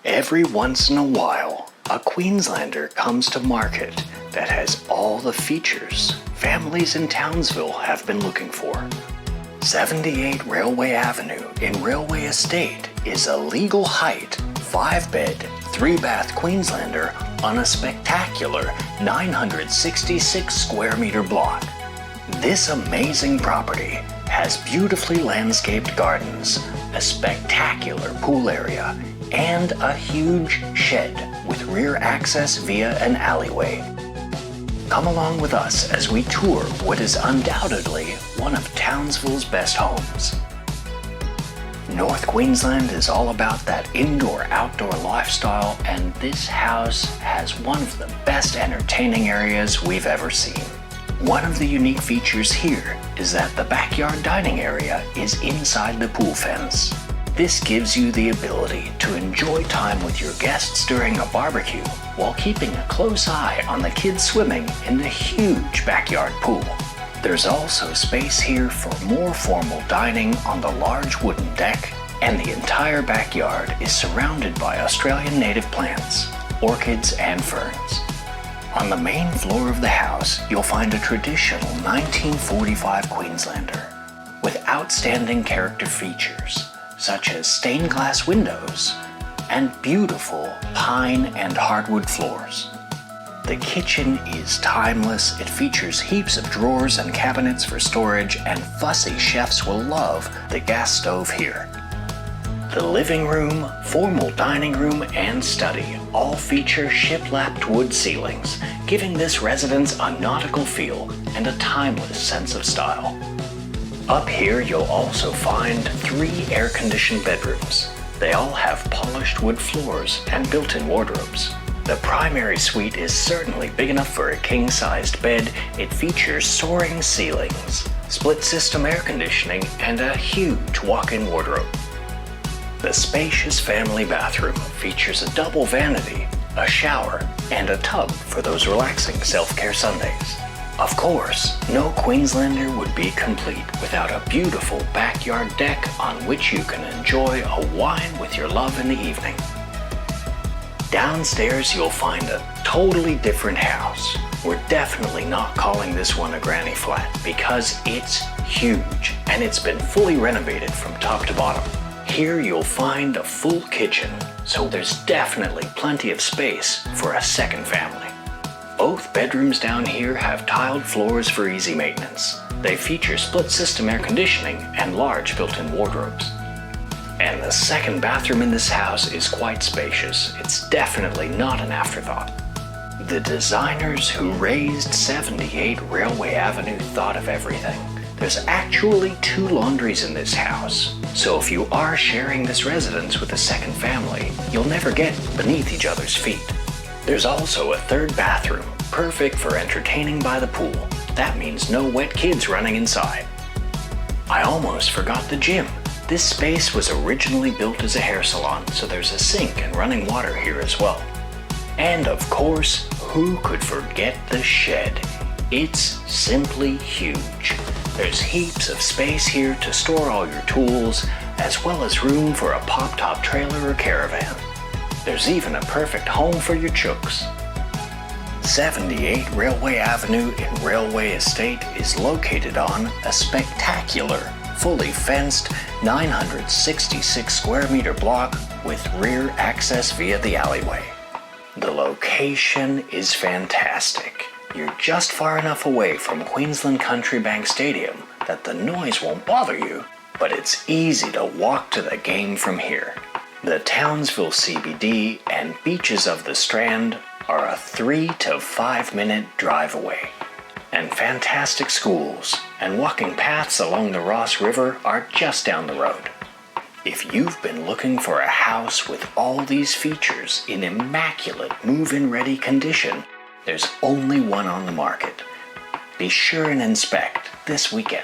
Every once in a while, a Queenslander comes to market that has all the features families in Townsville have been looking for. 78 Railway Avenue in Railway Estate is a legal height, 5-bed, 3-bath Queenslander on a spectacular 966 square meter block. This amazing property has beautifully landscaped gardens, a spectacular pool area, and a huge shed with rear access via an alleyway. Come along with us as we tour what is undoubtedly one of Townsville's best homes. North Queensland is all about that indoor-outdoor lifestyle, and this house has one of the best entertaining areas we've ever seen. One of the unique features here is that the backyard dining area is inside the pool fence. This gives you the ability to enjoy time with your guests during a barbecue while keeping a close eye on the kids swimming in the huge backyard pool. There's also space here for more formal dining on the large wooden deck, and the entire backyard is surrounded by Australian native plants, orchids, and ferns. On the main floor of the house, you'll find a traditional 1945 Queenslander with outstanding character features such as stained glass windows and beautiful pine and hardwood floors. The kitchen is timeless. It features heaps of drawers and cabinets for storage, and fussy chefs will love the gas stove here. The living room, formal dining room, and study all feature shiplapped wood ceilings, giving this residence a nautical feel and a timeless sense of style. Up here you'll also find 3 air-conditioned bedrooms. They all have polished wood floors and built-in wardrobes. The primary suite is certainly big enough for a king-sized bed. It features soaring ceilings, split-system air conditioning, and a huge walk-in wardrobe. The spacious family bathroom features a double vanity, a shower, and a tub for those relaxing self-care Sundays. Of course, no Queenslander would be complete without a beautiful backyard deck on which you can enjoy a wine with your love in the evening. Downstairs you'll find a totally different house. We're definitely not calling this one a granny flat because it's huge and it's been fully renovated from top to bottom. Here you'll find a full kitchen, so there's definitely plenty of space for a second family. Both bedrooms down here have tiled floors for easy maintenance. They feature split-system air conditioning and large built-in wardrobes. And the second bathroom in this house is quite spacious. It's definitely not an afterthought. The designers who raised 78 Railway Avenue thought of everything. There's actually 2 laundries in this house, so if you are sharing this residence with a second family, you'll never get beneath each other's feet. There's also a 3rd bathroom, perfect for entertaining by the pool. That means no wet kids running inside. I almost forgot the gym. This space was originally built as a hair salon, so there's a sink and running water here as well. And of course, who could forget the shed? It's simply huge. There's heaps of space here to store all your tools, as well as room for a pop-top trailer or caravan. There's even a perfect home for your chooks. 78 Railway Avenue in Railway Estate is located on a spectacular, fully fenced 966 square meter block with rear access via the alleyway. The location is fantastic. You're just far enough away from Queensland Country Bank Stadium that the noise won't bother you, but it's easy to walk to the game from here. The Townsville CBD and beaches of the Strand are a 3 to 5 minute drive away. And fantastic schools and walking paths along the Ross River are just down the road. If you've been looking for a house with all these features in immaculate move-in ready condition, there's only one on the market. Be sure and inspect this weekend.